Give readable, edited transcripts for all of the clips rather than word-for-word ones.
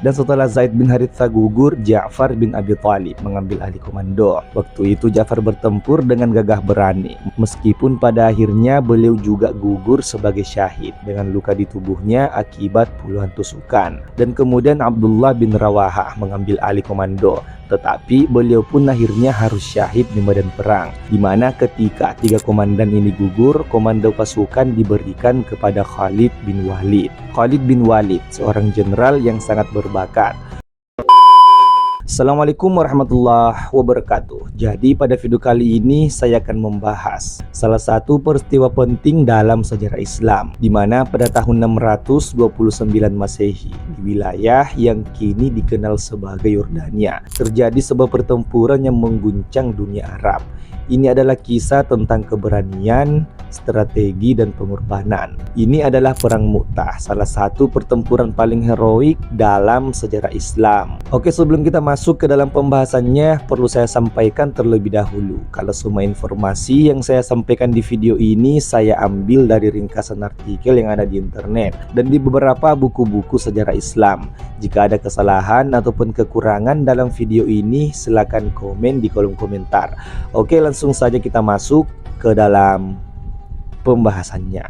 Dan setelah Zaid bin Haritha gugur, Ja'far bin Abi Thalib mengambil alih komando. Waktu itu Ja'far bertempur dengan gagah berani, meskipun pada akhirnya beliau juga gugur sebagai syahid dengan luka di tubuhnya akibat puluhan tusukan. Dan kemudian Abdullah bin Rawahah mengambil alih komando, tetapi beliau pun akhirnya harus syahid di medan perang, di mana ketika tiga komandan ini gugur, komando pasukan diberikan kepada Khalid bin Walid. Khalid bin Walid, seorang jenderal yang sangat berbakat. Assalamualaikum warahmatullahi wabarakatuh. Jadi pada video kali ini saya akan membahas salah satu peristiwa penting dalam sejarah Islam, di mana pada tahun 629 Masehi di wilayah yang kini dikenal sebagai Yordania terjadi sebuah pertempuran yang mengguncang dunia Arab. Ini adalah kisah tentang keberanian, strategi, dan pengorbanan. Ini adalah Perang Mu'tah, salah satu pertempuran paling heroik dalam sejarah Islam. Oke, sebelum kita masuk ke dalam pembahasannya, perlu saya sampaikan terlebih dahulu kalau semua informasi yang saya sampaikan di video ini saya ambil dari ringkasan artikel yang ada di internet dan di beberapa buku-buku sejarah Islam. Jika ada kesalahan ataupun kekurangan dalam video ini, silakan komen di kolom komentar. Oke, langsung saja kita masuk ke dalam pembahasannya.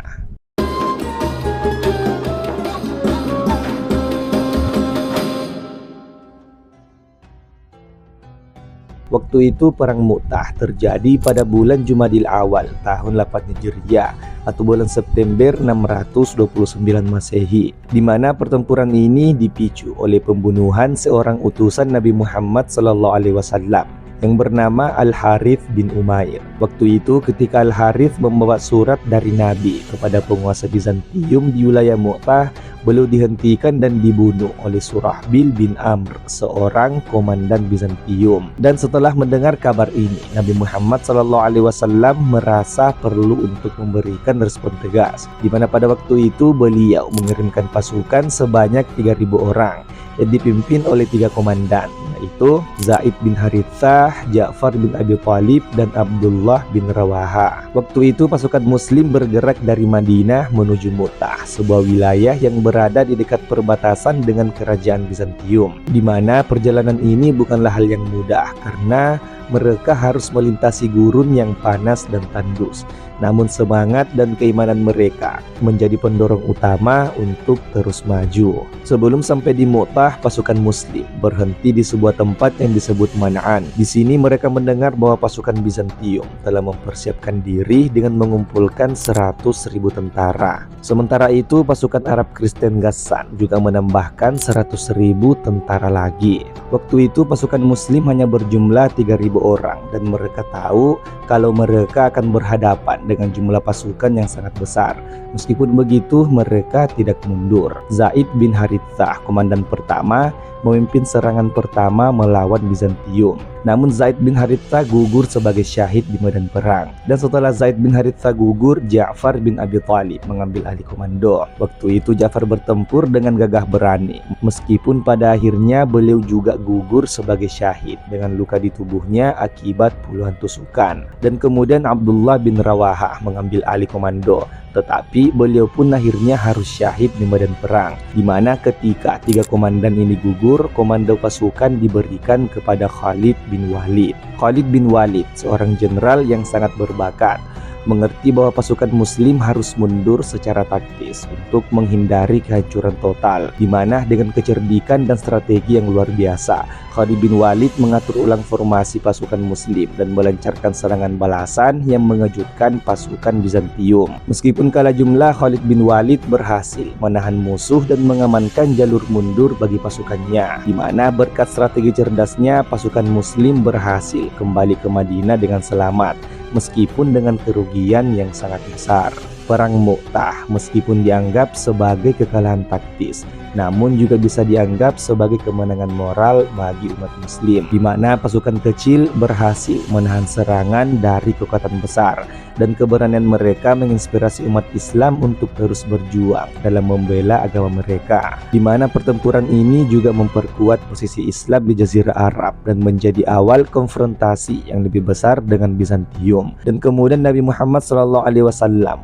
Waktu itu Perang Mu'tah terjadi pada bulan Jumadil Awal tahun 8 Hijriah atau bulan September 629 Masehi, di mana pertempuran ini dipicu oleh pembunuhan seorang utusan Nabi Muhammad SAW yang bernama Al-Harith bin Umair. Waktu itu ketika Al-Harith membawa surat dari Nabi kepada penguasa Bizantium di wilayah Mu'tah, beliau dihentikan dan dibunuh oleh Surahbil bin Amr, seorang komandan Bizantium. Dan setelah mendengar kabar ini, Nabi Muhammad SAW merasa perlu untuk memberikan respon tegas, di mana pada waktu itu beliau mengirimkan pasukan sebanyak 3.000 orang yang dipimpin oleh 3 komandan, yaitu Zaid bin Harithah, Ja'far bin Abi Thalib, dan Abdullah bin Rawahah. Waktu itu pasukan muslim bergerak dari Madinah menuju Mu'tah, sebuah wilayah yang berada di dekat perbatasan dengan kerajaan Bizantium, di mana perjalanan ini bukanlah hal yang mudah karena mereka harus melintasi gurun yang panas dan tandus. Namun semangat dan keimanan mereka menjadi pendorong utama untuk terus maju. Sebelum sampai di Mu'tah, pasukan muslim berhenti di sebuah tempat yang disebut Man'an. Di sini mereka mendengar bahwa pasukan Bizantium telah mempersiapkan diri dengan mengumpulkan 100.000 tentara. Sementara itu pasukan Arab Kristen Ghassan juga menambahkan 100.000 tentara lagi. Waktu itu pasukan muslim hanya berjumlah 3.000 orang dan mereka tahu kalau mereka akan berhadapan dengan jumlah pasukan yang sangat besar. Meskipun begitu, mereka tidak mundur. Zaid bin Harithah, komandan pertama, memimpin serangan pertama melawan Bizantium. Namun Zaid bin Harithah gugur sebagai syahid di medan perang. Dan setelah Zaid bin Harithah gugur, Ja'far bin Abi Thalib mengambil alih komando. Waktu itu Ja'far bertempur dengan gagah berani, meskipun pada akhirnya beliau juga gugur sebagai syahid dengan luka di tubuhnya akibat puluhan tusukan. Dan kemudian Abdullah bin Rawahah mengambil alih komando, tetapi beliau pun akhirnya harus syahid di medan perang, di mana ketika 3 komandan ini gugur, komando pasukan diberikan kepada Khalid bin Walid. Khalid bin Walid, seorang jenderal yang sangat berbakat, mengerti bahwa pasukan muslim harus mundur secara taktis untuk menghindari kehancuran total, di mana dengan kecerdikan dan strategi yang luar biasa, Khalid bin Walid mengatur ulang formasi pasukan muslim dan melancarkan serangan balasan yang mengejutkan pasukan Bizantium. Meskipun kalah jumlah, Khalid bin Walid berhasil menahan musuh dan mengamankan jalur mundur bagi pasukannya, di mana berkat strategi cerdasnya pasukan muslim berhasil kembali ke Madinah dengan selamat, meskipun dengan kerugian yang sangat besar. Perang Mu'tah meskipun dianggap sebagai kekalahan taktis, namun juga bisa dianggap sebagai kemenangan moral bagi umat muslim, di mana pasukan kecil berhasil menahan serangan dari kekuatan besar, dan keberanian mereka menginspirasi umat Islam untuk terus berjuang dalam membela agama mereka, di mana pertempuran ini juga memperkuat posisi Islam di Jazirah Arab dan menjadi awal konfrontasi yang lebih besar dengan Bizantium. Dan kemudian Nabi Muhammad SAW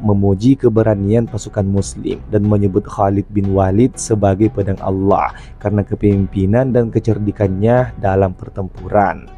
memuji memuji keberanian pasukan muslim dan menyebut Khalid bin Walid sebagai pedang Allah karena kepemimpinan dan kecerdikannya dalam pertempuran.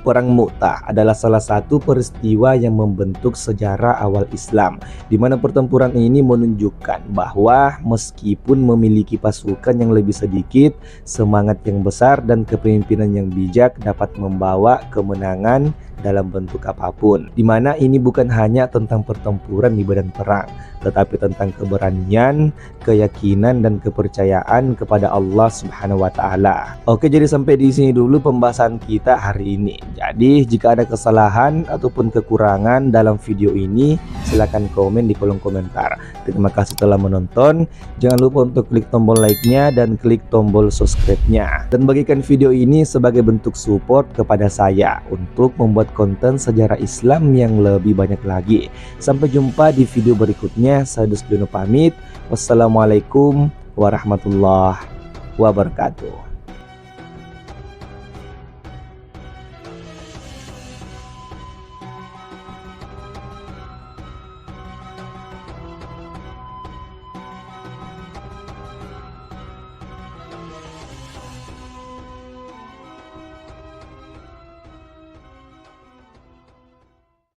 Perang Mu'tah adalah salah satu peristiwa yang membentuk sejarah awal Islam, di mana pertempuran ini menunjukkan bahwa meskipun memiliki pasukan yang lebih sedikit, semangat yang besar dan kepemimpinan yang bijak dapat membawa kemenangan dalam bentuk apapun. Di mana ini bukan hanya tentang pertempuran di medan perang, tetapi tentang keberanian, keyakinan dan kepercayaan kepada Allah Subhanahu wa taala. Oke, jadi sampai di sini dulu pembahasan kita hari ini. Jadi jika ada kesalahan ataupun kekurangan dalam video ini, silahkan komen di kolom komentar. Terima kasih telah menonton. Jangan lupa untuk klik tombol like-nya dan klik tombol subscribe-nya. Dan bagikan video ini sebagai bentuk support kepada saya untuk membuat konten sejarah Islam yang lebih banyak lagi. Sampai jumpa di video berikutnya. Saya Dusdono pamit. Wassalamualaikum warahmatullahi wabarakatuh.